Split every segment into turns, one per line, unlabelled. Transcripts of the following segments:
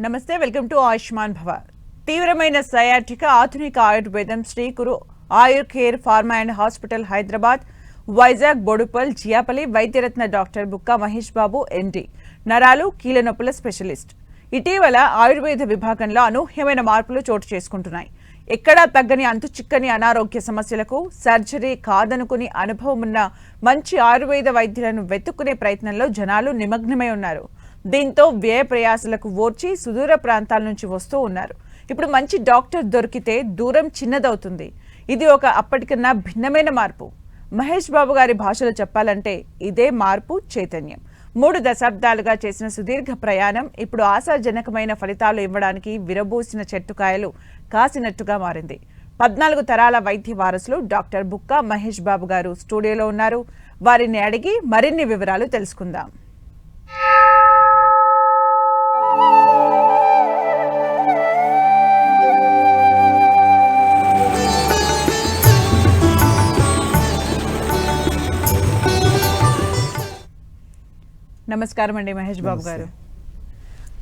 నమస్తే, welcome to Ayushman భవ. తీవ్రమైన సయాటిక ఆధునిక ఆయుర్వేదం Sri Guru Ayur care pharma and hospital Hyderabad, Vizag, Boduppal, Jiyapalli వైద్యరత్న డాక్టర్ బుక్కా మహేష్ బాబు ఎండి, నరాలు కీళ్ళ నొప్పుల స్పెషలిస్ట్. ఇటీవల ఆయుర్వేద విభాగంలో అనూహ్యమైన మార్పులు చోటు చేసుకుంటున్నాయి. ఎక్కడా తగ్గని అంతు చిక్కని అనారోగ్య సమస్యలకు సర్జరీ కాదనుకుని అనుభవం ఉన్న మంచి ఆయుర్వేద వైద్యులను వెతుక్కునే ప్రయత్నంలో జనాలు నిమగ్నమై ఉన్నారు. దీంతో వ్యయ ప్రయాసలకు ఓర్చి సుదూర ప్రాంతాల నుంచి వస్తూ ఉన్నారు. ఇప్పుడు మంచి డాక్టర్ దొరికితే దూరం చిన్నదవుతుంది. ఇది ఒక అప్పటికన్నా భిన్నమైన మార్పు. మహేష్ బాబు గారి భాషలో చెప్పాలంటే ఇదే మార్పు చైతన్యం. 3 దశాబ్దాలుగా చేసిన సుదీర్ఘ ప్రయాణం ఇప్పుడు ఆశాజనకమైన ఫలితాలు ఇవ్వడానికి విరబూసిన చెట్టుకాయలు కాసినట్టుగా మారింది. 14 తరాల వైద్య వారసులు డాక్టర్ బుక్కా మహేష్ బాబు గారు స్టూడియోలో ఉన్నారు. వారిని అడిగి మరిన్ని వివరాలు తెలుసుకుందాం. నమస్కారం అండి మహేష్ బాబు గారు.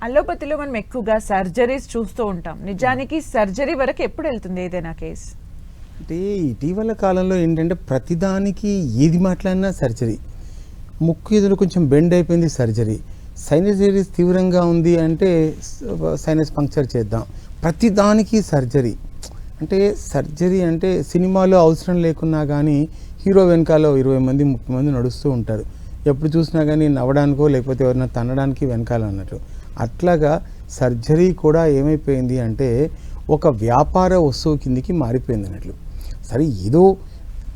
అల్లోపతిలో మనం ఎక్కువగా సర్జరీస్ చూస్తూ ఉంటాం. నిజానికి సర్జరీ వరకు ఎప్పుడు వెళ్తుంది ఏదైనా కేసు?
అంటే ఇటీవల కాలంలో ఏంటంటే ప్రతిదానికి ఏది మాట్లాడినా సర్జరీ. ముక్కు ఎదురు కొంచెం బెండ్ అయిపోయింది సర్జరీ. సైనసైటిస్ తీవ్రంగా ఉంది అంటే సైనస్ పంక్చర్ చేద్దాం. ప్రతిదానికి సర్జరీ. అంటే సర్జరీ అంటే సినిమాలో అవసరం లేకున్నా కానీ హీరో వెనకాల 20 మంది 30 మంది నడుస్తూ ఉంటారు. ఎప్పుడు చూసినా కానీ నవ్వడానికో లేకపోతే ఎవరైనా తన్నడానికి వెనకాల అన్నట్టు. అట్లాగా సర్జరీ కూడా ఏమైపోయింది అంటే ఒక వ్యాపార వస్తువు కిందికి మారిపోయింది అన్నట్లు. సరే ఏదో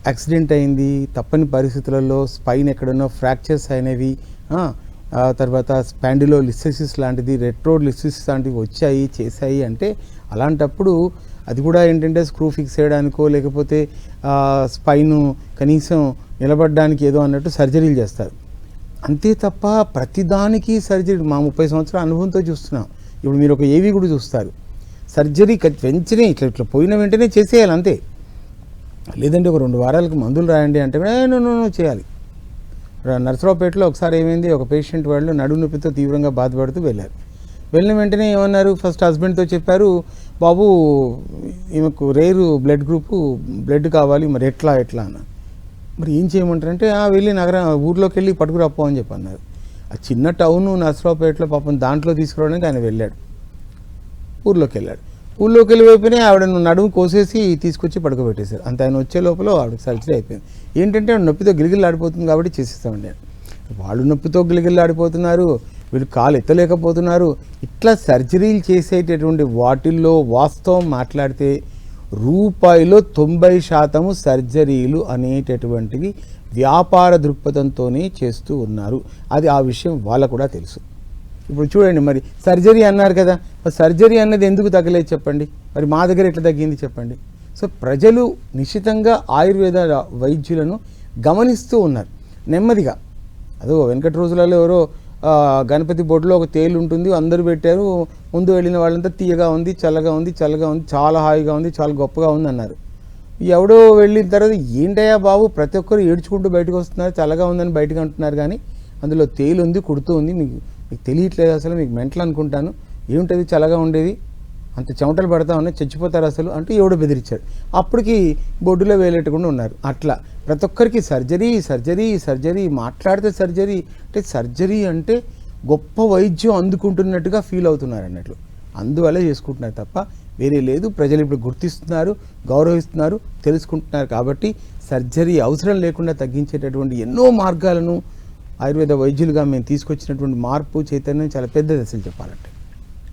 యాక్సిడెంట్ అయింది, తప్పని పరిస్థితులలో స్పైన్ ఎక్కడనో ఫ్రాక్చర్స్ అయినవి, తర్వాత స్పాండిలోలిస్థెసిస్ లాంటిది, రెట్రోలిస్థెసిస్ లాంటివి వచ్చాయి చేశాయి అంటే అలాంటప్పుడు అది కూడా ఏంటంటే స్క్రూ ఫిక్స్ చేయడానికో లేకపోతే స్పైను కనీసం నిలబడడానికి ఏదో అన్నట్టు సర్జరీలు చేస్తారు. అంతే తప్ప ప్రతిదానికి సర్జరీ. మా 30 సంవత్సరాల అనుభవంతో చూస్తున్నాం. ఇప్పుడు మీరు ఒక ఏవి కూడా చూస్తారు, సర్జరీ వెంటనే ఇట్లా పోయిన వెంటనే చేసేయాలి అంతే. లేదంటే ఒక 2 వారాలకు మందులు రాయండి అంటే చేయాలి. నర్సరావుపేటలో ఒకసారి ఏమైంది, ఒక పేషెంట్ వాళ్ళు నడుము నొప్పితో తీవ్రంగా బాధపడుతూ వెళ్ళారు. వెళ్ళిన వెంటనే ఏమన్నారు, ఫస్ట్ హస్బెండ్తో చెప్పారు, బాబు ఈమెకు రేరు బ్లడ్ గ్రూపు బ్లడ్ కావాలి, మరి ఎట్లా అన్న. మరి ఏం చేయమంటారంటే వెళ్ళి ఊర్లోకి వెళ్ళి పట్టుకురాపో అని చెప్పి అన్నారు. ఆ చిన్న టౌను నర్సరావుపేటలో పాపం దాంట్లో తీసుకురావడానికి ఆయన వెళ్ళాడు. ఊర్లోకి వెళ్ళి వైపునే ఆవిడ నడుము కోసేసి తీసుకొచ్చి పడుకోబెట్టేశారు. అంత ఆయన వచ్చే లోపల ఆవిడకి సర్జరీ అయిపోయింది. ఏంటంటే నొప్పితో గిలిగిల్లాడిపోతుంది కాబట్టి చేసేస్తామండి. వాళ్ళు నొప్పితో గిలిగిల్లాడిపోతున్నారు, వీళ్ళు కాలు ఎత్తలేకపోతున్నారు. ఇట్లా సర్జరీలు చేసేటటువంటి వాటిల్లో వాస్తవం మాట్లాడితే రూపాయిలో 90% సర్జరీలు అనేటటువంటివి వ్యాపార దృక్పథంతోనే చేస్తూ ఉన్నారు. అది ఆ విషయం వాళ్ళకు కూడా తెలుసు. ఇప్పుడు చూడండి, మరి సర్జరీ అన్నారు కదా, సర్జరీ అన్నది ఎందుకు తగ్గలేదు చెప్పండి, మరి మా దగ్గర ఎట్లా తగ్గింది చెప్పండి. సో ప్రజలు నిశ్చితంగా ఆయుర్వేద వైద్యులను గమనిస్తూ ఉన్నారు నెమ్మదిగా. అదో వెనకటి రోజులలో ఎవరో గణపతి బొడ్లో ఒక తేలు ఉంటుంది, అందరూ పెట్టారు, ముందు వెళ్ళిన వాళ్ళంతా తీయగా ఉంది, చల్లగా ఉంది, చాలా హాయిగా ఉంది, చాలా గొప్పగా ఉంది అన్నారు. ఎవడో వెళ్ళిన తర్వాత ఏంటయ్యా బాబు ప్రతి ఒక్కరు ఏడ్చుకుంటూ బయటకు వస్తున్నారు, చల్లగా ఉందని బయటకు అంటున్నారు, కానీ అందులో తేలు ఉంది, కుడుతూ ఉంది, మీకు తెలియట్లేదు, అసలు మీకు మెంటల్ అనుకుంటాను, ఏముంటుంది చల్లగా ఉండేది, అంత చెమటలు పడతా ఉన్నాయి, చచ్చిపోతారు అసలు అంటే ఎవడో బెదిరించాడు. అప్పటికి బొడ్డులో వేలేటకుండా ఉన్నారు. అట్లా ప్రతి ఒక్కరికి సర్జరీ మాట్లాడితే సర్జరీ అంటే సర్జరీ అంటే గొప్ప వైద్యం అందుకుంటున్నట్టుగా ఫీల్ అవుతున్నారు అన్నట్లు. అందువల్ల చేసుకుంటున్నారు తప్ప వేరే లేదు. ప్రజలు ఇప్పుడు గుర్తిస్తున్నారు, గౌరవిస్తున్నారు, తెలుసుకుంటున్నారు. కాబట్టి సర్జరీ అవసరం లేకుండా తగ్గించేటటువంటి ఎన్నో మార్గాలను ఆయుర్వేద వైద్యులుగా మేము తీసుకొచ్చినటువంటి మార్పు చైతన్యం చాలా పెద్దది అసలు చెప్పాలంటే.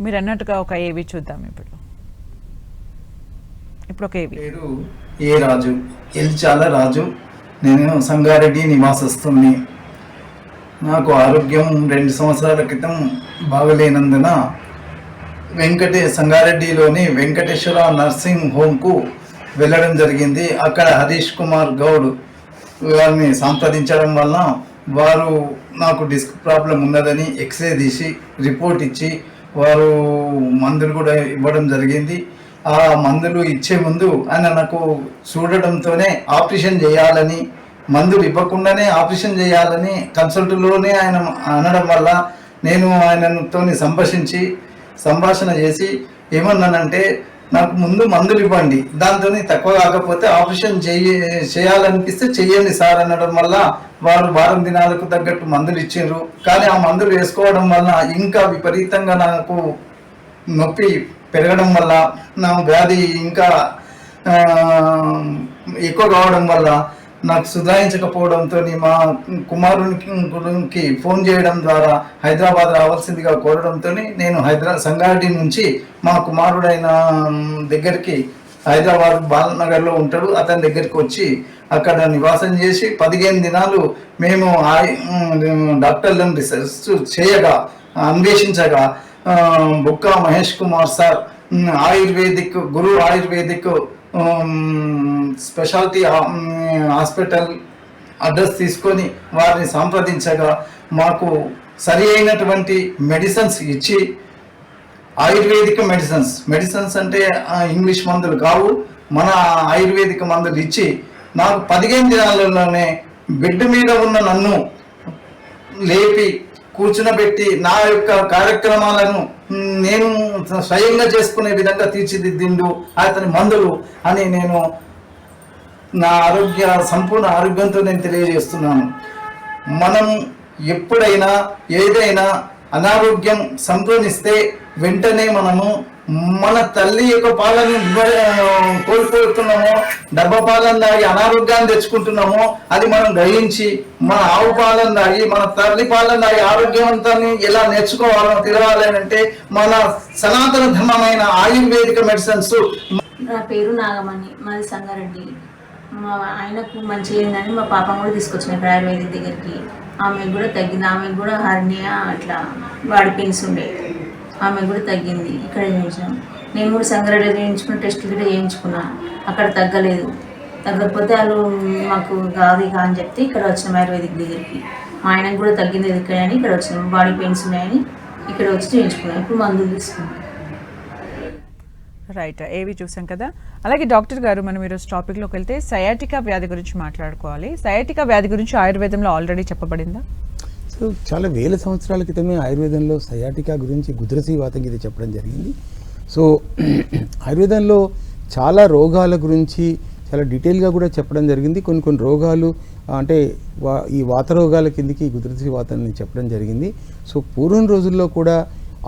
మీరు అన్నట్టుగా ఒక ఏవి చూద్దాం. ఇప్పుడు ఒక ఏవి.
పేరు ఏ రాజు, ఎల్చాల రాజు. నేను సంగారెడ్డి నివాసస్తుని. నాకు ఆరోగ్యం 2 సంవత్సరాల క్రితం బాగలేనందున సంగారెడ్డిలోని వెంకటేశ్వర నర్సింగ్ హోమ్కు వెళ్ళడం జరిగింది. అక్కడ హరీష్ కుమార్ గౌడ్ గారిని సంప్రదించడం వలన వారు నాకు డిస్క్ ప్రాబ్లం ఉన్నదని ఎక్స్రే తీసి రిపోర్ట్ ఇచ్చి వారు మందులు కూడా ఇవ్వడం జరిగింది. ఆ మందులు ఇచ్చే ముందు ఆయన నాకు చూడడంతోనే ఆపరేషన్ చేయాలని, మందులు ఇవ్వకుండానే ఆపరేషన్ చేయాలని కన్సల్ట్లోనే ఆయన అనడం వల్ల నేను ఆయనతో సంభాషించి సంభాషణ చేసి ఏమన్నానంటే, నాకు ముందు మందులు ఇవ్వండి, దాంతో తక్కువ కాకపోతే ఆపరేషన్ చేయాలనిపిస్తే చెయ్యండి సార్ అనడం వల్ల వారు వారం దినాలకు తగ్గట్టు మందులు ఇచ్చారు. కానీ ఆ మందులు వేసుకోవడం వల్ల ఇంకా విపరీతంగా నాకు నొప్పి పెరగడం వల్ల, నా వ్యాధి ఇంకా ఎక్కువ కావడం వల్ల నాకు సుధాయించకపోవడంతో మా కుమారునికి ఫోన్ చేయడం ద్వారా హైదరాబాద్ రావాల్సిందిగా కోరడంతో నేను సంగారెడ్డి నుంచి మా కుమారుడైన దగ్గరికి, హైదరాబాద్ బాలనగర్లో ఉంటాడు, అతని దగ్గరికి వచ్చి అక్కడ నివాసం చేసి 15 దినాలు మేము డాక్టర్లను రీసెర్చ్ చేయగా, అన్వేషించగా బుక్కా మహేష్ కుమార్ సార్ ఆయుర్వేదిక్ గురు ఆయుర్వేదిక్ స్పెషాలిటీ హాస్పిటల్ అడ్రస్ తీసుకొని వారిని సంప్రదించగా మాకు సరి అయినటువంటి మెడిసిన్స్ ఇచ్చి, ఆయుర్వేదిక మెడిసిన్స్ అంటే ఇంగ్లీష్ మందులు కావు, మన ఆయుర్వేదిక మందులు ఇచ్చి నాకు 15 దినాలలోనే బెడ్ మీద ఉన్న నన్ను లేపి కూర్చునబెట్టి నా యొక్క కార్యక్రమాలను నేను స్వయంగా చేసుకునే విధంగా తీర్చిదిద్దిండు అతని మందులు అని నేను నా సంపూర్ణ ఆరోగ్యంతో నేను తెలియజేస్తున్నాను. మనం ఎప్పుడైనా ఏదైనా అనారోగ్యం సంక్రమిస్తే వెంటనే మనము మన తల్లి యొక్క పాలను కోల్పోతున్నామో, డబ్బా పాలను తాగి అనారోగ్యాన్ని తెచ్చుకుంటున్నామో అది మనం గ్రహించి మన ఆవు పాలను తాగి, మన తల్లి పాలను తాగి ఆరోగ్యవంతాన్ని ఎలా నేర్చుకోవాలో తెలవాలి అంటే మన సనాతన ధర్మమైన ఆయుర్వేదిక మెడిసిన్స్.
నా పేరు నాగమణి, మాది సంగారెడ్డి. మా ఆయనకు మంచిగా అయిందని మా పాపం కూడా తీసుకొచ్చిన ఇక్కడ ఆయుర్వేదిక్ దగ్గరికి. ఆమెకు కూడా తగ్గింది, ఆమెకు కూడా హర్నియా అట్లా బాడీ పెయిన్స్ ఉండే, ఆమెకు కూడా తగ్గింది. ఇక్కడ చేయించాం. నేను కూడా సంగారెడ్డి చేయించుకున్న టెస్టులు కూడా చేయించుకున్నా, అక్కడ తగ్గలేదు. తగ్గకపోతే వాళ్ళు మాకు కాదు అని చెప్తే ఇక్కడ వచ్చినాం ఆయుర్వేదిక్ దగ్గరికి. మా ఆయనకు కూడా తగ్గింది ఇక్కడ అని ఇక్కడ వచ్చినాం. బాడీ పెయిన్స్ ఉన్నాయని ఇక్కడ వచ్చి చేయించుకున్నాం. ఇప్పుడు మందులు తీసుకున్నాం.
రైట్, ఏవి చూసాం కదా. అలాగే డాక్టర్ గారు, మనం ఈరోజు టాపిక్లోకి వెళ్తే సయాటికా వ్యాధి గురించి మాట్లాడుకోవాలి. సయాటికా వ్యాధి గురించి ఆయుర్వేదంలో ఆల్రెడీ చెప్పబడిందా?
సో చాలా వేల సంవత్సరాల క్రితమే ఆయుర్వేదంలో సయాటికా గురించి గుద్రసీ వాతం ఇది చెప్పడం జరిగింది. సో ఆయుర్వేదంలో చాలా రోగాల గురించి చాలా డీటెయిల్గా కూడా చెప్పడం జరిగింది. కొన్ని రోగాలు అంటే ఈ వాత రోగాల కిందికి గుద్రసీ వాతాన్ని చెప్పడం జరిగింది. సో పూర్వం రోజుల్లో కూడా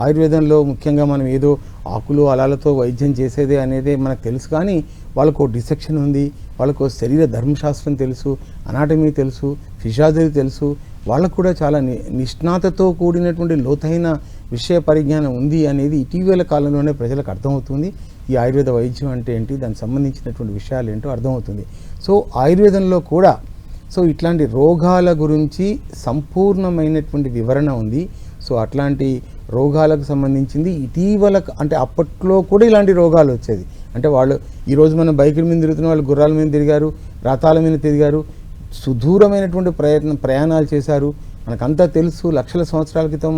ఆయుర్వేదంలో ముఖ్యంగా మనం ఏదో ఆకులు అలాలతో వైద్యం చేసేదే అనేది మనకు తెలుసు, కానీ వాళ్ళకు డిసెక్షన్ ఉంది, వాళ్ళకు శరీర ధర్మశాస్త్రం తెలుసు, అనాటమీ తెలుసు, ఫిజియాలజీ తెలుసు, వాళ్ళకు కూడా చాలా నిష్ణాతతో కూడినటువంటి లోతైన విషయ పరిజ్ఞానం ఉంది అనేది ఇటీవల కాలంలోనే ప్రజలకు అర్థమవుతుంది. ఈ ఆయుర్వేద వైద్యం అంటే ఏంటి, దానికి సంబంధించినటువంటి విషయాలు ఏంటో అర్థమవుతుంది. సో ఆయుర్వేదంలో కూడా ఇట్లాంటి రోగాల గురించి సంపూర్ణమైనటువంటి వివరణ ఉంది. సో అట్లాంటి రోగాలకు సంబంధించింది ఇటీవల, అంటే అప్పట్లో కూడా ఇలాంటి రోగాలు వచ్చేది. అంటే వాళ్ళు ఈరోజు మనం బైకుల మీద తిరుగుతున్న వాళ్ళు గుర్రాల మీద తిరిగారు, రథాల మీద తిరిగారు, సుదూరమైనటువంటి ప్రయాణాలు చేశారు. మనకంతా తెలుసు, లక్షల సంవత్సరాల క్రితం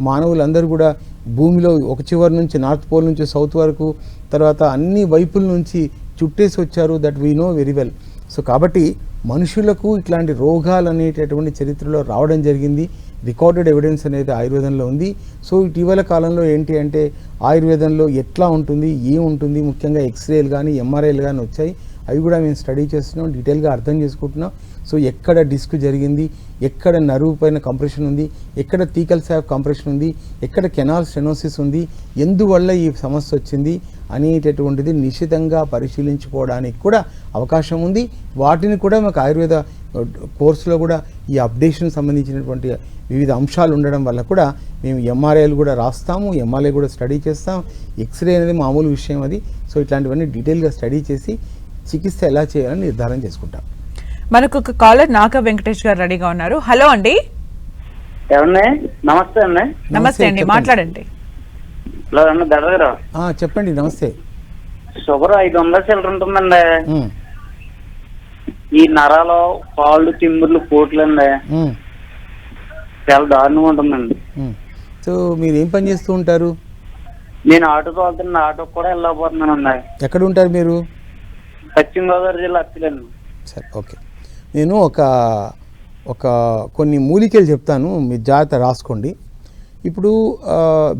మానవులందరూ కూడా భూమిలో ఒక చివరి నుంచి నార్త్ పోల్ నుంచి సౌత్ వరకు, తర్వాత అన్ని వైపుల నుంచి చుట్టేసి వచ్చారు. That we know very well. So కాబట్టి మనుషులకు ఇట్లాంటి రోగాలు అనేటటువంటి చరిత్రలో రావడం జరిగింది. రికార్డెడ్ ఎవిడెన్స్ అనేది ఆయుర్వేదంలో ఉంది. సో ఇటీవల కాలంలో ఏంటి అంటే ఆయుర్వేదంలో ఎట్లా ఉంటుంది, ఏముంటుంది, ముఖ్యంగా ఎక్స్రేలు కానీ ఎంఆర్ఐలు కానీ వచ్చాయి. అవి కూడా మేము స్టడీ చేస్తున్నాం, డీటెయిల్గా అర్థం చేసుకుంటున్నాం. సో ఎక్కడ డిస్క్ జరిగింది, ఎక్కడ నరువు పైన కంప్రెషన్ ఉంది, ఎక్కడ థీకల్ శాప్ కంప్రెషన్ ఉంది, ఎక్కడ కెనాల్ స్టెనోసిస్ ఉంది, ఎందువల్ల ఈ సమస్య వచ్చింది అనేటటువంటిది నిశితంగా పరిశీలించుకోవడానికి కూడా అవకాశం ఉంది. వాటిని కూడా మాకు ఆయుర్వేద కోర్సులో కూడా ఈ అప్డేషన్ సంబంధించినటువంటి వివిధ అంశాలు ఉండడం వల్ల కూడా మేము ఎంఆర్ఐలు కూడా రాస్తాము, ఎంఆర్ఐ కూడా స్టడీ చేస్తాం. ఎక్స్రే అనేది మామూలు విషయం అది. సో ఇట్లాంటివన్నీ డీటెయిల్గా స్టడీ చేసి చికిత్స ఎలా చేయాలని నిర్ధారణ చేసుకుంటాం.
మనకు ఒక కాలర్ నాక వెంకటేష్ గారు రెడీగా ఉన్నారు. హలో అండి.
నమస్తే అండి.
నమస్తే అండి, మాట్లాడండి.
చెప్పండి. నమస్తే.
షుగర్ 500 చిల్లర ఉంటుందండి. ఈ నరాలు కాళ్ళు తిమ్ముర్లు పోట్లు అండి, చాలా దారుణంగా ఉంటుందండి.
సో మీరు ఏం పని చేస్తూ ఉంటారు?
నేను ఆటో తోలుతున్నా, ఆటోకి కూడా వెళ్ళకపోతున్నానండి.
ఎక్కడ ఉంటారు మీరు?
పశ్చిమ గోదావరి జిల్లా అత్తిలండి.
సరే, ఓకే. నేను ఒక కొన్ని మూలికలు చెప్తాను, మీ జాగ్రత్త రాసుకోండి. ఇప్పుడు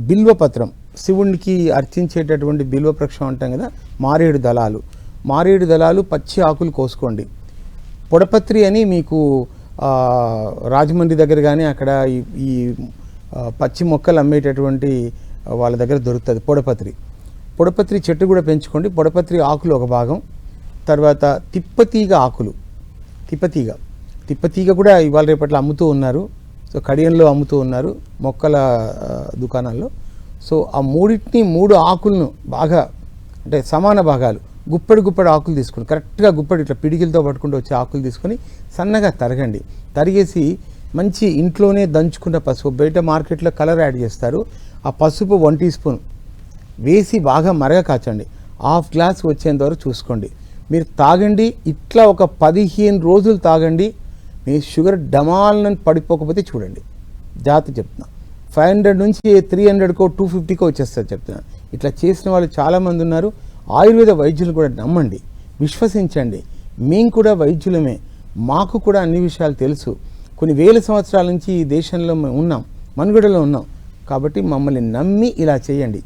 బిల్వపత్రం, శివునికి అర్చించేటటువంటి బిల్వవృక్షం అంటాం కదా, మారేడు దళాలు పచ్చి ఆకులు కోసుకోండి. పొడపత్రి అని మీకు రాజమండ్రి దగ్గర కానీ అక్కడ ఈ పచ్చి మొక్కలు అమ్మేటటువంటి వాళ్ళ దగ్గర దొరుకుతుంది పొడపత్రి చెట్టు కూడా పెంచుకోండి. పొడపత్రి ఆకులు ఒక భాగం, తర్వాత తిప్పతీగ కూడా ఇవాళ రేపట్లో అమ్ముతూ ఉన్నారు. సో కడియంలో అమ్ముతూ ఉన్నారు మొక్కల దుకాణాల్లో. సో ఆ మూడింటిని 3 ఆకులను బాగా అంటే సమాన భాగాలు గుప్పెడు ఆకులు తీసుకుని కరెక్ట్గా గుప్పెడు ఇట్లా పిడికిలతో పట్టుకుంటూ వచ్చే ఆకులు తీసుకొని సన్నగా తరిగేసి మంచి ఇంట్లోనే దంచుకున్న పసుపు, బయట మార్కెట్లో కలర్ యాడ్ చేస్తారు, ఆ పసుపు 1 టీ స్పూన్ వేసి బాగా మరగ కాచండి. 1/2 గ్లాస్ వచ్చేంత వరకు చూసుకోండి. మీరు తాగండి, ఇట్లా ఒక 15 రోజులు తాగండి. మీ షుగర్ డమాలని పడిపోకపోతే చూడండి, జాగ్రత్త చెప్తున్నా. 500 నుంచి 300కో 250కో వచ్చేస్తారు చెప్తున్నా. ఇట్లా చేసిన వాళ్ళు చాలామంది ఉన్నారు. ఆయుర్వేద వైద్యులు కూడా నమ్మండి, విశ్వసించండి. మేము కూడా వైద్యులమే, మాకు కూడా అన్ని విషయాలు తెలుసు. కొన్ని వేల సంవత్సరాల నుంచి ఈ దేశంలో మేము ఉన్నాం, మనుగడలో ఉన్నాం. కాబట్టి మమ్మల్ని నమ్మి ఇలా చేయండి,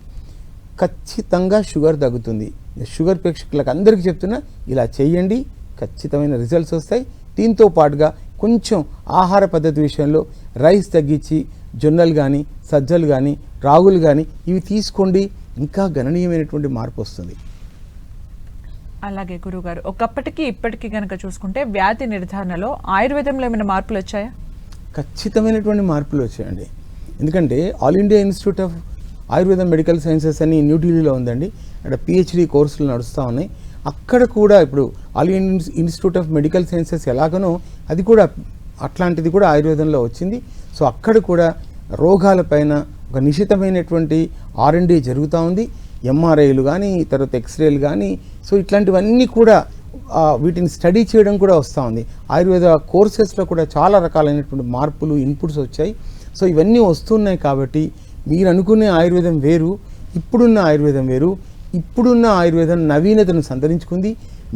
ఖచ్చితంగా షుగర్ తగ్గుతుంది. షుగర్ ప్రేక్షకులకు అందరికీ చెప్తున్నా, ఇలా చేయండి, ఖచ్చితమైన రిజల్ట్స్ వస్తాయి. దీంతో పాటుగా కొంచెం ఆహార పద్ధతి విషయంలో రైస్ తగ్గించి జొన్నలు కానీ సజ్జలు కానీ రాగులు కానీ ఇవి తీసుకోండి, ఇంకా గణనీయమైనటువంటి మార్పు వస్తుంది.
అలాగే గురుగారు, ఒకప్పటికి ఇప్పటికీ కనుక చూసుకుంటే వ్యాధి నిర్ధారణలో ఆయుర్వేదంలో ఏమైనా మార్పులు వచ్చాయా?
ఖచ్చితమైనటువంటి మార్పులు వచ్చాయండి. ఎందుకంటే all India institute of Ayurveda medical sciences అని న్యూఢిల్లీలో ఉందండి. అక్కడ పిహెచ్డి కోర్సులు నడుస్తూ ఉన్నాయి. అక్కడ కూడా ఇప్పుడు All Indian Institute of Medical Sciences ఎలాగనో అది కూడా అట్లాంటిది కూడా ఆయుర్వేదంలో వచ్చింది. సో అక్కడ కూడా రోగాలపైన ఒక నిశితమైనటువంటి R&D జరుగుతూ ఉంది. MRIలు కానీ తర్వాత ఎక్స్రేలు కానీ, సో ఇట్లాంటివన్నీ కూడా వీటిని స్టడీ చేయడం కూడా వస్తూ ఉంది. ఆయుర్వేద కోర్సెస్లో కూడా చాలా రకాలైనటువంటి మార్పులు ఇన్పుట్స్ వచ్చాయి. సో ఇవన్నీ వస్తున్నాయి. కాబట్టి మీరు అనుకునే ఆయుర్వేదం వేరు, ఇప్పుడున్న ఆయుర్వేదం వేరు. ఇప్పుడున్న ఆయుర్వేదం నవీనతను సంతరించుకుంది.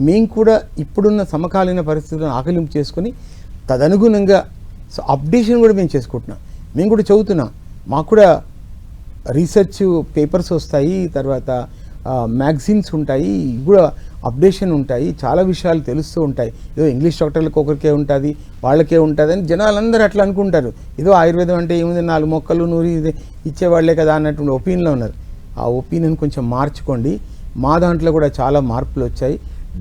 మేము కూడా ఇప్పుడున్న సమకాలీన పరిస్థితులను ఆకలింపు చేసుకొని తదనుగుణంగా సో అప్డేషన్ కూడా మేము చేసుకుంటున్నాం. మేము కూడా చదువుతున్నాం, మాకు కూడా రీసెర్చ్ పేపర్స్ వస్తాయి, తర్వాత మ్యాగజైన్స్ ఉంటాయి, కూడా అప్డేషన్ ఉంటాయి, చాలా విషయాలు తెలుస్తూ ఉంటాయి. ఏదో ఇంగ్లీష్ డాక్టర్లకు ఒకరికే ఉంటుంది, వాళ్ళకే ఉంటుంది అని జనాలందరూ అట్లా అనుకుంటారు. ఏదో ఆయుర్వేదం అంటే ఏముంది, 4 మొక్కలు నూరి ఇచ్చేవాళ్లే కదా అన్నటువంటి ఒపీనియన్లో ఉన్నారు. ఆ ఒపీనియన్ కొంచెం మార్చుకోండి. మా దాంట్లో కూడా చాలా మార్పులు వచ్చాయి.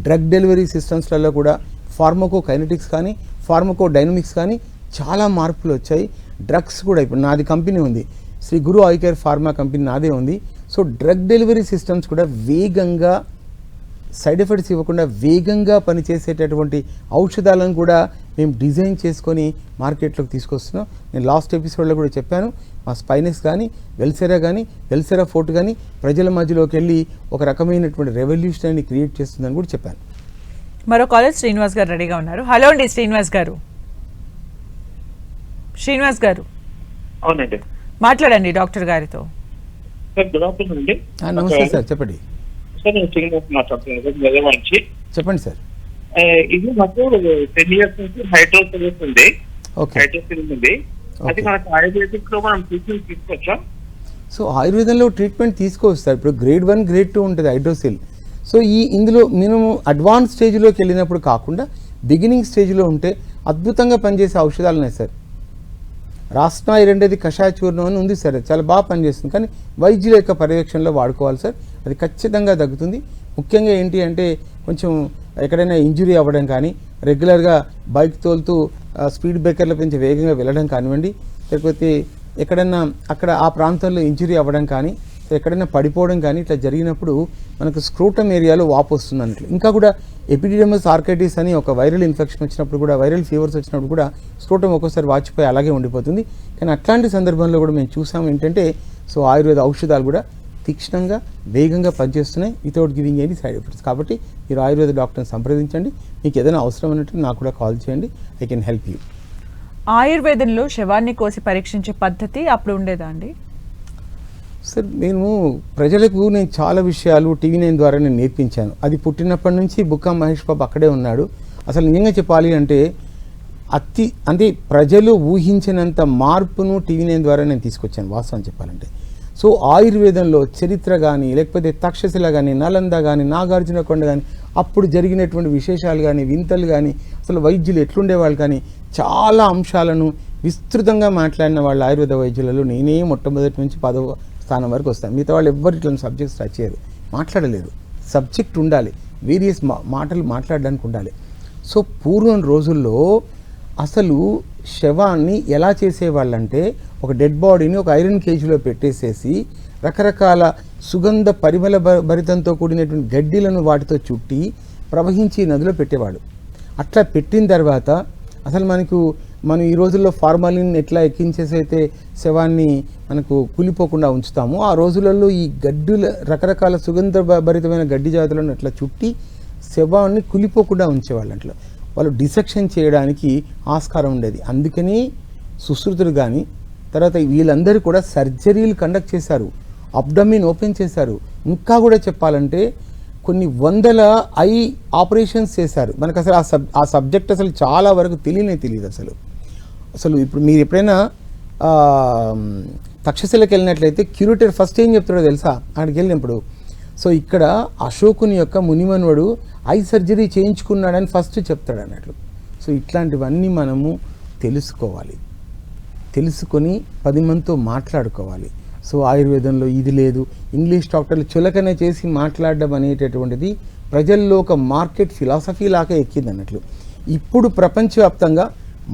డ్రగ్ డెలివరీ సిస్టమ్స్లలో కూడా ఫార్మకోకైనెటిక్స్ కానీ ఫార్మకోడైనమిక్స్ కానీ చాలా మార్పులు వచ్చాయి. డ్రగ్స్ కూడా ఇప్పుడు నాది కంపెనీ ఉంది, Shri Guru I care pharma company నాదే ఉంది. సో డ్రగ్ డెలివరీ సిస్టమ్స్ కూడా వేగంగా, సైడ్ ఎఫెక్ట్స్ ఇవ్వకుండా వేగంగా పనిచేసేటటువంటి ఔషధాలను కూడా మేము డిజైన్ చేసుకొని మార్కెట్లోకి తీసుకొస్తున్నాం. నేను లాస్ట్ ఎపిసోడ్లో కూడా చెప్పాను, మా స్పైనెక్స్ కానీ వెల్సెరా ఫోర్ట్ కానీ ప్రజల మధ్యలోకి వెళ్ళి ఒక రకమైనటువంటి రెవల్యూషన్ క్రియేట్ చేస్తుందని కూడా చెప్పాను.
మరో కాలేజ్ శ్రీనివాస్ గారు రెడీగా ఉన్నారు. హలో అండి శ్రీనివాస్ గారు.
అవునండి,
మాట్లాడండి డాక్టర్ గారితో.
సార్ గుడ్ ఆఫ్టర్నూన్ అండి.
నమస్తే సార్, చెప్పండి
సార్. నేను శ్రీనివాస్ మాట్లాడుతున్నాను నిజామాబాద్ నుంచి.
చెప్పండి సార్.
ఇది మాకు 10 years నుంచి హైడ్రోసిల్ ఉంది. అది మనకు ఆయుర్వేదిక్ లో మనం ట్రీట్మెంట్ తీసుకోవచ్చా?
సో ఆయుర్వేదంలో ట్రీట్మెంట్ తీసుకోవచ్చు సార్. ఇప్పుడు గ్రేడ్ 1 గ్రేడ్ 2 ఉంటుంది హైడ్రోసిల్. సో ఇందులో మేము అడ్వాన్స్ స్టేజ్లోకి వెళ్ళినప్పుడు కాకుండా బిగినింగ్ స్టేజ్లో ఉంటే అద్భుతంగా పనిచేసే ఔషధాలు ఉన్నాయి సార్. రాస్నా ఐరన్ కషాయ చూర్ణం అని ఉంది సార్, చాలా బాగా పనిచేస్తుంది. కానీ వైద్యుల యొక్క పర్యవేక్షణలో వాడుకోవాలి సార్, అది ఖచ్చితంగా తగ్గుతుంది. ముఖ్యంగా ఏంటి అంటే కొంచెం ఎక్కడైనా ఇంజురీ అవ్వడం కానీ, రెగ్యులర్గా బైక్ తోలుతూ స్పీడ్ బ్రేకర్ల పెంచి వేగంగా వెళ్ళడం కానివ్వండి, లేకపోతే ఎక్కడైనా అక్కడ ఆ ప్రాంతంలో ఇంజురీ అవ్వడం కానీ, ఎక్కడైనా పడిపోవడం కానీ ఇట్లా జరిగినప్పుడు మనకు స్క్రోటమ్ ఏరియాలో వాపు వస్తుంది అన్నట్లు. ఇంకా కూడా ఎపిడిడమస్ ఆర్కైటిస్ అని ఒక వైరల్ ఇన్ఫెక్షన్ వచ్చినప్పుడు కూడా, వైరల్ ఫీవర్స్ వచ్చినప్పుడు కూడా స్క్రోటమ్ ఒక్కోసారి వాచిపోయి అలాగే ఉండిపోతుంది. కానీ అట్లాంటి సందర్భంలో కూడా మేము చూసాము ఏంటంటే, సో ఆయుర్వేద ఔషధాలు కూడా తీక్షణంగా వేగంగా పనిచేస్తున్నాయి without giving any side effects. కాబట్టి మీరు ఆయుర్వేద డాక్టర్ని సంప్రదించండి. మీకు ఏదైనా అవసరం ఉన్నట్టు నాకు కూడా కాల్ చేయండి, ఐ కెన్ హెల్ప్ యూ.
ఆయుర్వేదంలో శవాన్ని కోసి పరీక్షించే పద్ధతి అప్పుడు ఉండేదా అండి?
సార్ నేను ప్రజలకు చాలా విషయాలు TV9 ద్వారా నేను నేర్పించాను. అది పుట్టినప్పటి నుంచి బుక్కా మహేష్ బాబు అక్కడే ఉన్నాడు. అసలు నిజంగా చెప్పాలి అంటే అంటే ప్రజలు ఊహించినంత మార్పును TV9 ద్వారా నేను తీసుకొచ్చాను వాస్తవం చెప్పాలంటే. సో ఆయుర్వేదంలో చరిత్ర కానీ లేకపోతే తక్షశిల కానీ నలంద కానీ నాగార్జునకొండ కానీ అప్పుడు జరిగినటువంటి విశేషాలు కానీ వింతలు కానీ అసలు వైద్యులు ఎట్లుండేవాళ్ళు కానీ చాలా అంశాలను విస్తృతంగా మాట్లాడిన వాళ్ళ ఆయుర్వేద వైద్యులలో నేనే మొట్టమొదటి నుంచి 10వ స్థానం వరకు వస్తాను. మిగతా వాళ్ళు ఎవ్వరు ఇట్లా సబ్జెక్ట్స్ టచ్ చేయరు, మాట్లాడలేరు. సబ్జెక్ట్ ఉండాలి, వేరియస్ మాటలు మాట్లాడడానికి ఉండాలి. సో పూర్వం రోజుల్లో అసలు శవాన్ని ఎలా చేసేవాళ్ళంటే ఒక డెడ్ బాడీని ఒక ఐరన్ కేజీలో పెట్టేసేసి రకరకాల సుగంధ పరిమళ భరితంతో కూడినటువంటి గడ్డిలను వాటితో చుట్టి ప్రవహించి నదిలో పెట్టేవాడు. అట్లా పెట్టిన తర్వాత అసలు మనం ఈ రోజుల్లో ఫార్మాలిన్ ఎట్లా ఎక్కించేసి అయితే శవాన్ని మనకు కూలిపోకుండా ఉంచుతామో ఆ రోజులలో ఈ గడ్డుల రకరకాల సుగంధ భరితమైన గడ్డి జాతులను అట్లా చుట్టి శవాన్ని కూలిపోకుండా ఉంచేవాళ్ళు. అట్లా వాళ్ళు డిసెక్షన్ చేయడానికి ఆస్కారం ఉండేది. అందుకని సుశ్రుతులు కానీ తర్వాత వీళ్ళందరూ కూడా సర్జరీలు కండక్ట్ చేశారు, అబ్డమిన్ ఓపెన్ చేశారు. ఇంకా కూడా చెప్పాలంటే కొన్ని వందల ఐ ఆపరేషన్స్ చేశారు. మనకు అసలు ఆ సబ్జెక్ట్ అసలు చాలా వరకు తెలియదు. అసలు ఇప్పుడు మీరు ఎప్పుడైనా తక్షశిలకు వెళ్ళినట్లయితే క్యూరేటర్ ఫస్ట్ ఏం చెప్తాడో తెలుసా? అక్కడికి వెళ్ళినప్పుడు సో ఇక్కడ అశోకుని యొక్క మునిమనువడు ఐ సర్జరీ చేయించుకున్నాడని ఫస్ట్ చెప్తాడు అన్నట్లు. సో ఇట్లాంటివన్నీ మనము తెలుసుకొని 10 మందితో మాట్లాడుకోవాలి. సో ఆయుర్వేదంలో ఇది లేదు, ఇంగ్లీష్ డాక్టర్లు చులకన చేసి మాట్లాడడం అనేటటువంటిది ప్రజల్లో ఒక మార్కెట్ ఫిలాసఫీ లాగా ఎక్కింది అన్నట్లు. ఇప్పుడు ప్రపంచవ్యాప్తంగా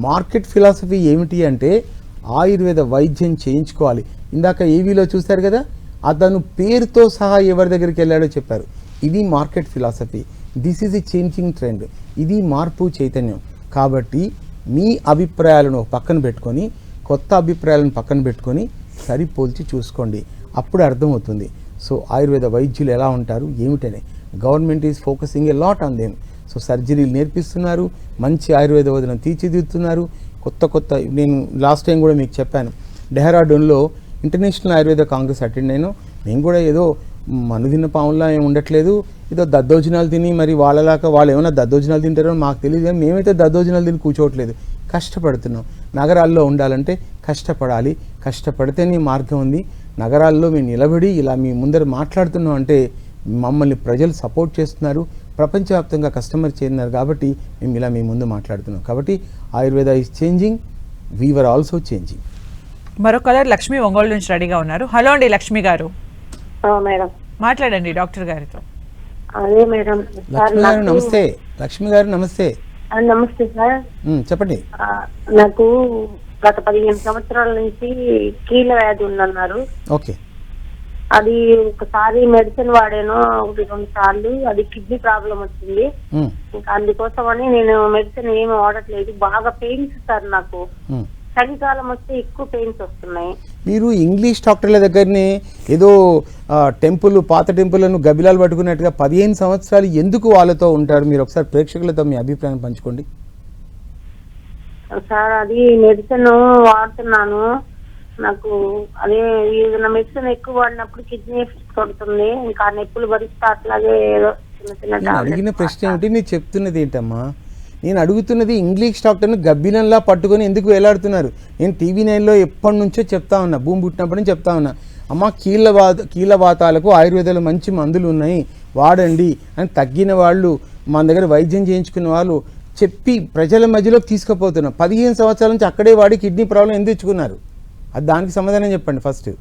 మార్కెట్ ఫిలాసఫీ ఏమిటి అంటే ఆయుర్వేద వైద్యం చేయించుకోవాలి. ఇందాక ఏవీలో చూశారు కదా, అతను పేరుతో సహా ఎవరి దగ్గరికి వెళ్ళాడో చెప్పారు. ఇది market philosophy, this is a changing trend, ఇది మార్పు చైతన్యం. కాబట్టి మీ అభిప్రాయాలను పక్కన పెట్టుకొని కొత్త అభిప్రాయాలను పక్కన పెట్టుకొని సరిపోల్చి చూసుకోండి, అప్పుడు అర్థమవుతుంది. సో ఆయుర్వేద వైద్యులు ఎలా ఉంటారు ఏమిటనే government is focusing a lot on them. So సర్జరీలు నేర్పిస్తున్నారు, మంచి ఆయుర్వేద వైద్యం తీర్చిదిద్దుతున్నారు. కొత్త నేను లాస్ట్ టైం కూడా మీకు చెప్పాను, డెహ్రాడూన్లో ఇంటర్నేషనల్ ఆయుర్వేద కాంగ్రెస్ అటెండ్ అయినా. మేము కూడా ఏదో మనుదిన్న పాములా ఏమి ఉండట్లేదు, ఏదో దద్దోజనాలు తిని మరి వాళ్ళలాగా వాళ్ళు ఏమైనా దద్దోజనాలు తింటారో మాకు తెలియదు, కానీ మేమైతే దద్దోజనాలు తిని కూర్చోవట్లేదు, కష్టపడుతున్నాం. నగరాల్లో ఉండాలంటే కష్టపడాలి, కష్టపడితేనే మార్గం ఉంది. నగరాల్లో మేము నిలబడి ఇలా మీ ముందర మాట్లాడుతున్నాం అంటే మమ్మల్ని ప్రజలు సపోర్ట్ చేస్తున్నారు, ప్రపంచవ్యాప్తంగా కస్టమర్ చేరినారు కాబట్టి మేము ఇలా మీ ముందు మాట్లాడుతున్నాం. కాబట్టి Ayurveda is changing, we are also changing.
మరో కలర్ లక్ష్మి ఒంగోలు నుంచి రెడీగా ఉన్నారు. హలో అండి లక్ష్మి గారు,
మేడం
మాట్లాడండి డాక్టర్ గారితో.
అదే మేడం.
లక్ష్మి గారు నమస్తే. లక్ష్మి గారు నమస్తే.
నమస్తే సార్.
చెప్పండి.
నాకు గత 15 సంవత్సరాల నుంచి కీళ్ళ వ్యాధి ఉందన్నారు.
ఓకే.
అది ఒకసారి మెడిసిన్ వాడాను, 1-2 సార్లు. అది కిడ్నీ ప్రాబ్లం వచ్చింది. ఇంకా అందుకోసమని నేను మెడిసిన్ ఏమి వాడట్లేదు. బాగా పెయిన్స్ సార్, నాకు చలికాలం వస్తే ఎక్కువ పెయిన్స్ వస్తున్నాయి.
మీరు ఇంగ్లీష్ డాక్టర్ల దగ్గరనే ఏదో టెంపుల్ పాత టెంపుల్ను గబిలాలు పట్టుకున్నట్టుగా 15 సంవత్సరాలు ఎందుకు వాళ్ళతో ఉంటారు? మీరు ఒకసారి ప్రేక్షకులతో మీ అభిప్రాయం పంచుకోండి
సార్. అది మెడిసిన్ వాడుతున్నాను, నాకు అదే ఏదైనా మెడిసిన్ ఎక్కువ వాడినప్పుడు కిడ్నీ కొడుతుంది, ఇంకా నొప్పులు భరిస్తా అట్లాగే ఏదో చిన్న
అడిగిన ప్రశ్న ఏమిటి, మీరు చెప్తున్నది ఏంటమ్మా? నేను అడుగుతున్నది ఇంగ్లీష్ డాక్టర్ను గబ్బిలంలా పట్టుకొని ఎందుకు వేలాడుతున్నారు? నేను TV9లో ఎప్పటి నుంచో చెప్తా ఉన్నా, భూమి పుట్టినప్పటి నుంచి చెప్తా ఉన్నా, అమ్మ కీళ్ళవాతాలకు ఆయుర్వేదంలో మంచి మందులు ఉన్నాయి వాడండి అని తగ్గిన వాళ్ళు మన దగ్గర వైద్యం చేయించుకున్న వాళ్ళు చెప్పి ప్రజల మధ్యలోకి తీసుకుపోతున్నారు. 15 సంవత్సరాల నుంచి అక్కడే వాడి కిడ్నీ ప్రాబ్లం ఎందుకు తెచ్చుకున్నారు? అది దానికి సమాధానం చెప్పండి ఫస్ట్.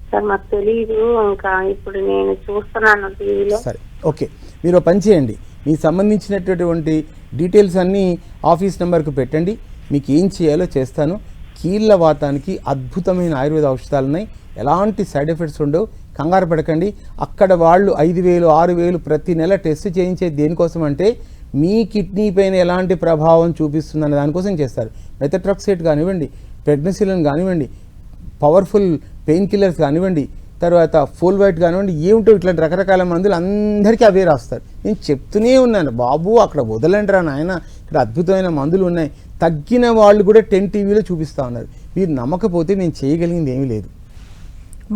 సార్ మాకు తెలియదు, ఇంకా ఇప్పుడు నేను చూస్తున్నాను టీవీలో.
సరే, ఓకే. మీరు పని చేయండి, మీకు సంబంధించినటువంటి డీటెయిల్స్ అన్నీ ఆఫీస్ నెంబర్కు పెట్టండి, మీకు ఏం చేయాలో చేస్తాను. కీళ్ళ వాతానికి అద్భుతమైన ఆయుర్వేద ఔషధాలు ఉన్నాయి, ఎలాంటి సైడ్ ఎఫెక్ట్స్ ఉండవు, కంగారు పడకండి. అక్కడ వాళ్ళు 5,000 6,000 ప్రతి నెల టెస్ట్ చేయించేది దేనికోసం అంటే మీ కిడ్నీ పైన ఎలాంటి ప్రభావం చూపిస్తుందనే దానికోసం చేస్తారు. మెథట్రాక్సేట్ కానివ్వండి, ప్రెగ్నెన్సీలను కానివ్వండి, పవర్ఫుల్ పెయిన్ కిల్లర్స్ కానివ్వండి, తర్వాత ఫోల్వైట్ కానివ్వండి, ఏమిటో ఇట్లాంటి రకరకాల మందులు అందరికీ అవే రాస్తారు. నేను చెప్తూనే ఉన్నాను, బాబు అక్కడ వదలండి రా నాయన, ఇక్కడ అద్భుతమైన మందులు ఉన్నాయి. తగ్గిన వాళ్ళు కూడా 10 టీవీలో చూపిస్తూ ఉన్నారు. మీరు నమ్మకపోతే నేను చేయగలిగింది ఏమీ లేదు.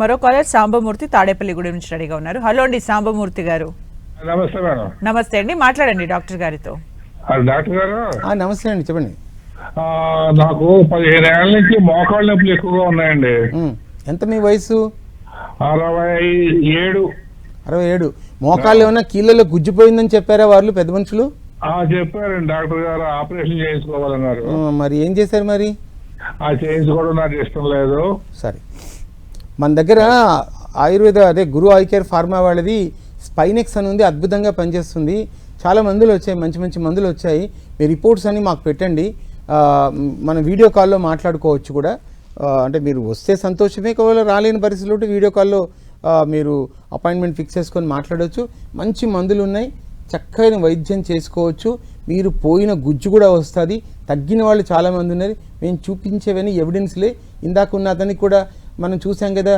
మరో కాలర్ సాంబమూర్తి తాడేపల్లిగూడెం నుంచి రెడీగా ఉన్నారు. హలో అండి సాంబమూర్తి గారు.
నమస్తే మేడం.
నమస్తే అండి, మాట్లాడండి డాక్టర్ గారితో.
డాక్టర్ గారు
నమస్తే అండి, చెప్పండి.
నాకు 15 ఏళ్ళ నుంచి మోకాళ్ళ నొప్పులు ఎక్కువగా ఉన్నాయండి.
ఎంత మీ వయసు?
67.
67. మోకాళ్ళు ఏమన్నా కీళ్ళలో గుజ్జిపోయిందని చెప్పారా వాళ్ళు పెద్ద మనుషులు?
చెప్పారండి డాక్టర్ గారు, ఆపరేషన్ చేయించుకోవాలన్నారు.
మరి ఏం చేశారు మరి?
చేయించుకోవడం నాకు ఇష్టం లేదు.
సరే, మన దగ్గర ఆయుర్వేద అదే గురు ఐ కేర్ ఫార్మా వాళ్ళది స్పైనెక్స్ అని ఉంది, అద్భుతంగా పనిచేస్తుంది. చాలా మందులు వచ్చాయి, మంచి మంచి మందులు వచ్చాయి. మీ రిపోర్ట్స్ అని మాకు పెట్టండి, మన వీడియో కాల్లో మాట్లాడుకోవచ్చు కూడా. అంటే మీరు వస్తే సంతోషమే, ఒకవేళ రాలేని పరిస్థితులు ఉంటే వీడియో కాల్లో మీరు అపాయింట్మెంట్ ఫిక్స్ చేసుకొని మాట్లాడవచ్చు. మంచి మందులు ఉన్నాయి, చక్కని వైద్యం చేసుకోవచ్చు. మీరు పోయిన గుజ్జు కూడా వస్తుంది. తగ్గిన వాళ్ళు చాలామంది ఉన్నారు. మేము చూపించేవని ఎవిడెన్స్లే. ఇందాక ఉన్న అతనికి కూడా మనం చూసాం కదా,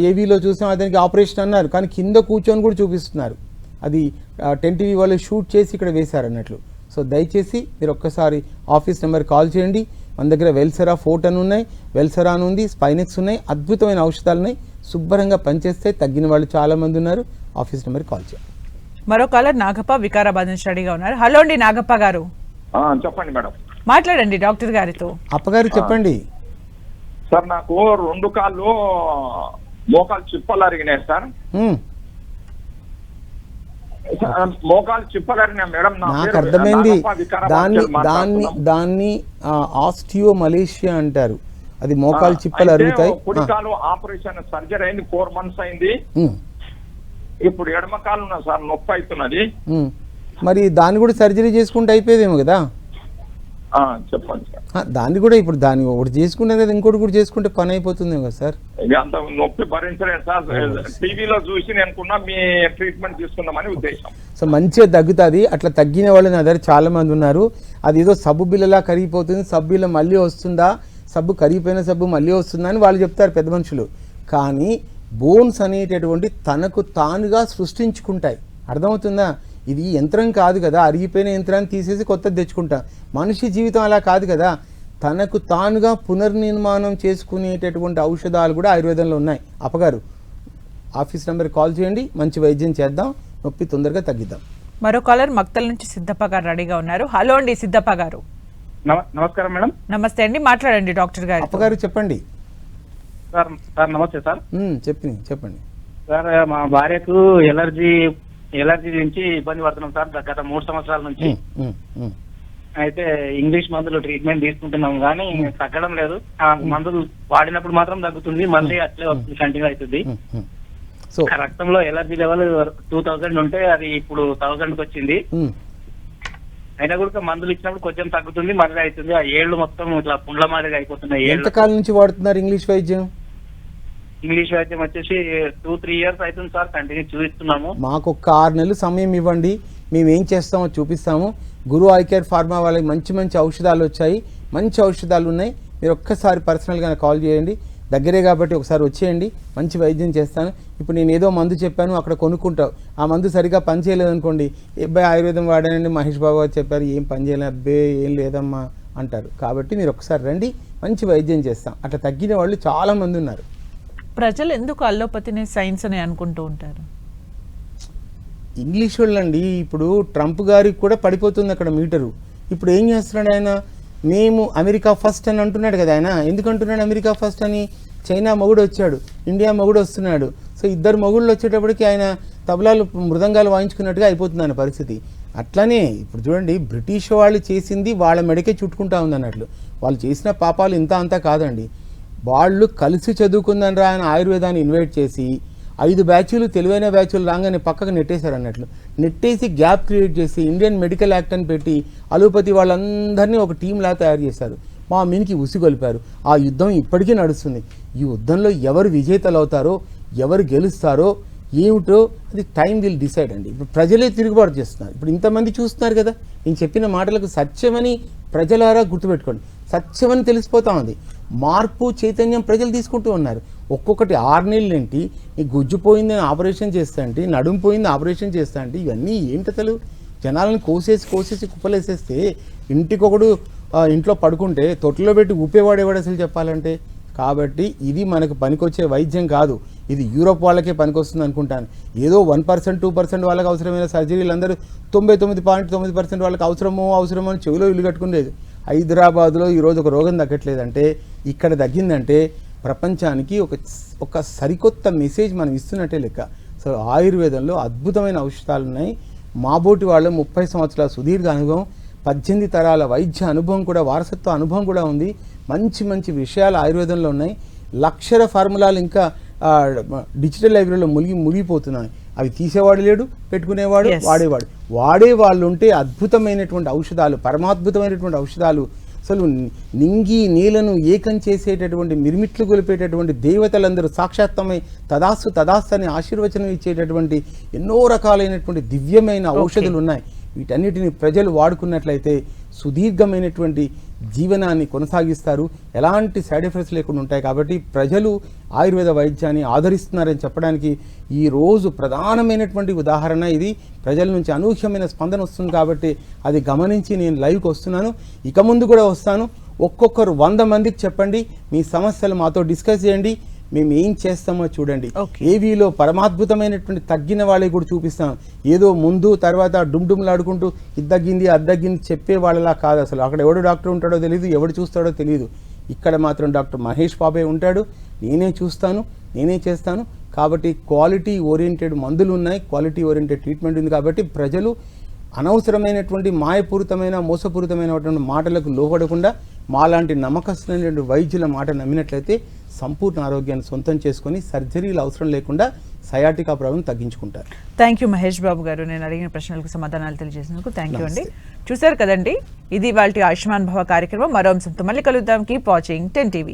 ఏవీలో చూసాం, అతనికి ఆపరేషన్ అన్నారు, కానీ కింద కూర్చొని కూడా చూపిస్తున్నారు. అది 10 TV వాళ్ళు షూట్ చేసి ఇక్కడ వేశారు అన్నట్లు. సో దయచేసి మీరు ఒక్కసారి ఆఫీస్ నెంబర్ కాల్ చేయండి. మన దగ్గర వెల్సెరా ఫోర్టన్ ఉన్నాయి, వెల్సెరా అని ఉంది, స్పైనెక్స్ ఉన్నాయి, అద్భుతమైన ఔషధాలు ఉన్నాయి, శుభ్రంగా పనిచేస్తే. తగ్గిన వాళ్ళు చాలామంది ఉన్నారు. ఆఫీస్ నెంబర్ కాల్ చేయండి.
మరో కాలర్ నాగప్ప వికారాబాద్ నుంచి రెడీగా ఉన్నారు. హలో అండి నాగప్ప గారు.
చెప్పండి మేడం.
మాట్లాడండి డాక్టర్ గారితో.
అప్పగారు చెప్పండి.
సార్ నాకు 2 కాళ్ళు మోకాలు చిప్పలు అరిగినాయి సార్. మోకాలు చిప్పలు అరిగినాయి మేడం.
నాకు అర్థమైంది. దాన్ని ఆస్టియో మలేషియా అంటారు. అది మోకాలు చిప్పలు అరుగుతాయి.
కుడికాలు ఆపరేషన్ సర్జరీ అయింది, 4 months అయింది. ఇప్పుడు ఎడమ కాలు ఉన్నా సార్, నొప్పి అవుతున్నది.
మరి దాన్ని కూడా సర్జరీ చేసుకుంటే అయిపోయేదేమో కదా.
చెప్పండి సార్.
దాన్ని కూడా ఇప్పుడు దాన్ని ఒకటి చేసుకుంటే కదా ఇంకోటి కూడా చేసుకుంటే పని అయిపోతుందేమో కదా సార్.
అంత నొప్పి భరించలేదు సార్. టీవీలో చూసి నేను మీ ట్రీట్మెంట్ తీసుకుందామని ఉద్దేశం.
సో మంచిగా తగ్గుతుంది. అట్లా తగ్గిన వాళ్ళు నా దగ్గర చాలా మంది ఉన్నారు. అది ఏదో సబ్బు బిల్లలా కరిగిపోతుంది, సబ్బు బిల్ల మళ్ళీ వస్తుందా, సబ్బు కరిగిపోయిన సబ్బు మళ్ళీ వస్తుందా అని వాళ్ళు చెప్తారు పెద్ద మనుషులు. కానీ బోన్స్ అనేటటువంటి తనకు తానుగా సృష్టించుకుంటాయి. అర్థమవుతుందా? ఇది యంత్రం కాదు కదా, అరిగిపోయిన యంత్రాన్ని తీసేసి కొత్తది తెచ్చుకుంటా. మనిషి జీవితం అలా కాదు కదా, తనకు తానుగా పునర్నిర్మాణం చేసుకునేటటువంటి ఔషధాలు కూడా ఆయుర్వేదంలో ఉన్నాయి. అప్పగారు ఆఫీస్ నెంబర్ కాల్ చేయండి, మంచి వైద్యం చేద్దాం, నొప్పి తొందరగా తగ్గిద్దాం.
మరో కాలర్ మక్తల్ నుంచి సిద్ధప్ప గారు రెడీగా ఉన్నారు. హలో అండి సిద్ధప్ప గారు.
నమస్కారం మేడం.
నమస్తే అండి, మాట్లాడండి డాక్టర్ గారు.
అప్పగారు చెప్పండి.
సార్ నమస్తే సార్.
చెప్పండి
సార్. మా భార్యకు ఎలర్జీ నుంచి ఇబ్బంది పడుతున్నాం సార్ గత 3 సంవత్సరాల నుంచి. అయితే ఇంగ్లీష్ మందులు ట్రీట్మెంట్ తీసుకుంటున్నాం కానీ తగ్గడం లేదు. ఆ మందులు వాడినప్పుడు మాత్రం తగ్గుతుంది, మళ్ళీ అట్లే కంటిన్యూ అవుతుంది.
సో
రక్తంలో ఎలర్జీ లెవెల్ 2000 ఉంటే అది ఇప్పుడు 1000కి వచ్చింది. అయినా కూడా మందులు ఇచ్చినప్పుడు కొంచెం తగ్గుతుంది, మళ్ళీ అవుతుంది. ఆ ఏళ్ళు మొత్తం ఇట్లా పుండ్ల మాదిరిగా అయిపోతున్నాయి.
ఎంతకాలం నుంచి వాడుతున్నారు ఇంగ్లీష్ వైద్యం?
ఇంగ్లీష్ వైద్యం వచ్చేసి 2-3 years అవుతుంది సార్, కంటిన్యూ చూపిస్తున్నాము.
మాకు ఒక 6 నెలలు సమయం ఇవ్వండి, మేము ఏం చేస్తామో చూపిస్తాము. గురు ఐ కేర్ ఫార్మా వాళ్ళకి మంచి మంచి ఔషధాలు వచ్చాయి, మంచి ఔషధాలు ఉన్నాయి. మీరు ఒక్కసారి పర్సనల్గా కాల్ చేయండి, దగ్గరే కాబట్టి ఒకసారి వచ్చేయండి, మంచి వైద్యం చేస్తాను. ఇప్పుడు నేను ఏదో మందు చెప్పాను, అక్కడ కొనుక్కుంటావు, ఆ మందు సరిగా పనిచేయలేదు అనుకోండి, అబ్బాయి ఆయుర్వేదం వాడానండి మహేష్ బాబు గారు చెప్పారు, ఏం పని చేయలేదు, అబ్బే ఏం లేదమ్మా అంటారు. కాబట్టి మీరు ఒకసారి రండి, మంచి వైద్యం చేస్తాం. అట్లా తగ్గిన వాళ్ళు చాలామంది ఉన్నారు.
ప్రజలు ఎందుకు అల్లోపతిని సైన్స్ అని అనుకుంటూ ఉంటారు?
ఇంగ్లీష్ వాళ్ళండి. ఇప్పుడు ట్రంప్ గారికి కూడా పడిపోతుంది అక్కడ మీటరు. ఇప్పుడు ఏం చేస్తున్నాడు ఆయన? మేము అమెరికా ఫస్ట్ అని అంటున్నాడు కదా. ఆయన ఎందుకు అంటున్నాడు అమెరికా ఫస్ట్ అని? చైనా మొగుడు వచ్చాడు, ఇండియా మొగుడు వస్తున్నాడు. సో ఇద్దరు మొగుళ్ళు వచ్చేటప్పటికి ఆయన తబలాలు మృదంగాలు వాయించుకున్నట్టుగా అయిపోతుంది ఆయన పరిస్థితి. అట్లానే ఇప్పుడు చూడండి, బ్రిటిష్ వాళ్ళు చేసింది వాళ్ళ మెడకే చుట్టుకుంటా ఉంది అన్నట్లు. వాళ్ళు చేసిన పాపాలు ఇంత అంతా కాదండి. వాళ్ళు కలిసి చదువుకుందని రా ఆయన ఆయుర్వేదాన్ని ఇన్వైట్ చేసి 5 బ్యాచ్లు తెలివైన బ్యాచ్లు రాగానే పక్కకు నెట్టేశారు అన్నట్లు. నెట్టేసి గ్యాప్ క్రియేట్ చేసి ఇండియన్ మెడికల్ యాక్ట్ అని పెట్టి అలోపతి వాళ్ళందరినీ ఒక టీంలా తయారు చేశారు. మా మీనికి ఉసిగొలిపారు. ఆ యుద్ధం ఇప్పటికీ నడుస్తుంది. ఈ యుద్ధంలో ఎవరు విజేతలు అవుతారో, ఎవరు గెలుస్తారో ఏమిటో అది టైం విల్ డిసైడ్ అండి. ఇప్పుడు ప్రజలే తిరుగుబాటు చేస్తున్నారు. ఇప్పుడు ఇంతమంది చూస్తున్నారు కదా, నేను చెప్పిన మాటలకు సత్యమని ప్రజలారా గుర్తుపెట్టుకోండి. సత్యమని తెలిసిపోతా ఉంది. మార్పు చైతన్యం ప్రజలు తీసుకుంటూ ఉన్నారు. ఒక్కొక్కటి 6 నెలలు ఏంటి, ఈ గుజ్జు పోయిందని ఆపరేషన్ చేస్తా అంటే, నడుము పోయింది ఆపరేషన్ చేస్తా అంటే, ఇవన్నీ ఏంటసలు? జనాలను కోసేసి కుప్పలేసేస్తే ఇంటికొకడు ఇంట్లో పడుకుంటే తొట్టులో పెట్టి ఊపేవాడేవాడు అసలు చెప్పాలంటే. కాబట్టి ఇది మనకు పనికొచ్చే వైద్యం కాదు. ఇది యూరోప్ వాళ్ళకే పనికొస్తుంది అనుకుంటాను. ఏదో 1%, 2% వాళ్ళకి అవసరమైన సర్జరీలు అందరూ 99.9% వాళ్ళకి అవసరమో అని చెవిలో ఇల్లు కట్టుకునేది. హైదరాబాద్లో ఈరోజు ఒక రోగం తగ్గట్లేదంటే, ఇక్కడ తగ్గిందంటే ప్రపంచానికి ఒక సరికొత్త మెసేజ్ మనం ఇస్తున్నట్టే లెక్క. సో ఆయుర్వేదంలో అద్భుతమైన ఔషధాలు ఉన్నాయి. మాబోటి వాళ్ళు 30 సంవత్సరాల సుదీర్ఘ అనుభవం, 18 తరాల వైద్య అనుభవం కూడా, వారసత్వ అనుభవం కూడా ఉంది. మంచి మంచి విషయాలు ఆయుర్వేదంలో ఉన్నాయి. లక్షల ఫార్ములాలు ఇంకా డిజిటల్ లైబ్రరీలో మునిగిపోతున్నాయి. అవి తీసేవాడు లేడు, పెట్టుకునేవాడు, వాడేవాడు. వాడే వాళ్ళు ఉంటే అద్భుతమైనటువంటి ఔషధాలు, పరమాద్భుతమైనటువంటి ఔషధాలు, అసలు నింగి నీలను ఏకం చేసేటటువంటి, మిరిమిట్లు గొలిపేటటువంటి దేవతలందరూ సాక్షాత్తమై తదాస్తు అని ఆశీర్వచనం ఇచ్చేటటువంటి ఎన్నో రకాలైనటువంటి దివ్యమైన ఔషధులు ఉన్నాయి. వీటన్నిటిని ప్రజలు వాడుకున్నట్లయితే సుదీర్ఘమైనటువంటి జీవనాన్ని కొనసాగిస్తారు, ఎలాంటి సైడ్ ఎఫెక్ట్స్ లేకుండా ఉంటాయి. కాబట్టి ప్రజలు ఆయుర్వేద వైద్యాన్ని ఆదరిస్తున్నారని చెప్పడానికి ఈరోజు ప్రధానమైనటువంటి ఉదాహరణ ఇది. ప్రజల నుంచి అనూహ్యమైన స్పందన వస్తుంది కాబట్టి అది గమనించి నేను లైవ్కి వస్తున్నాను. ఇక ముందు కూడా వస్తాను. ఒక్కొక్కరు 100 మందికి చెప్పండి, మీ సమస్యలు మాతో డిస్కస్ చేయండి, మేము ఏం చేస్తామో చూడండి. ఏవీలో పరమాద్భుతమైనటువంటి తగ్గిన వాళ్ళకి కూడా చూపిస్తాం. ఏదో ముందు తర్వాత డుమ్లాడుకుంటూ ఇది తగ్గింది అది తగ్గింది చెప్పే వాళ్ళలా కాదు. అసలు అక్కడ ఎవడు డాక్టర్ ఉంటాడో తెలియదు, ఎవడు చూస్తాడో తెలియదు. ఇక్కడ మాత్రం డాక్టర్ మహేష్ బాబే ఉంటాడు. నేనే చూస్తాను, నేనే చేస్తాను. కాబట్టి క్వాలిటీ ఓరియంటెడ్ మందులు ఉన్నాయి, క్వాలిటీ ఓరియంటెడ్ ట్రీట్మెంట్ ఉంది. కాబట్టి ప్రజలు అనవసరమైనటువంటి మాయపూరితమైన మోసపూరితమైనటువంటి మాటలకు లోపడకుండా మాలాంటి నమ్మకస్తులైనటువంటి వైద్యుల మాట నమ్మినట్లయితే సంపూర్ణ ఆరోగ్యాన్ని సొంతం చేసుకొని సర్జరీలు అవసరం లేకుండా సయాటికా ప్రాబ్లం తగ్గించుకుంటారు.
థ్యాంక్ యూ మహేష్ బాబు గారు, నేను అడిగిన ప్రశ్నలకు సమాధానాలు తెలియజేసినందుకు థ్యాంక్ యూ అండి. చూశారు కదండి, ఇది వాళ్ళ ఆయుష్మాన్ భవ కార్యక్రమం. మరో అంశంతో మళ్ళీ కలుద్దాం. Keep watching 10 TV.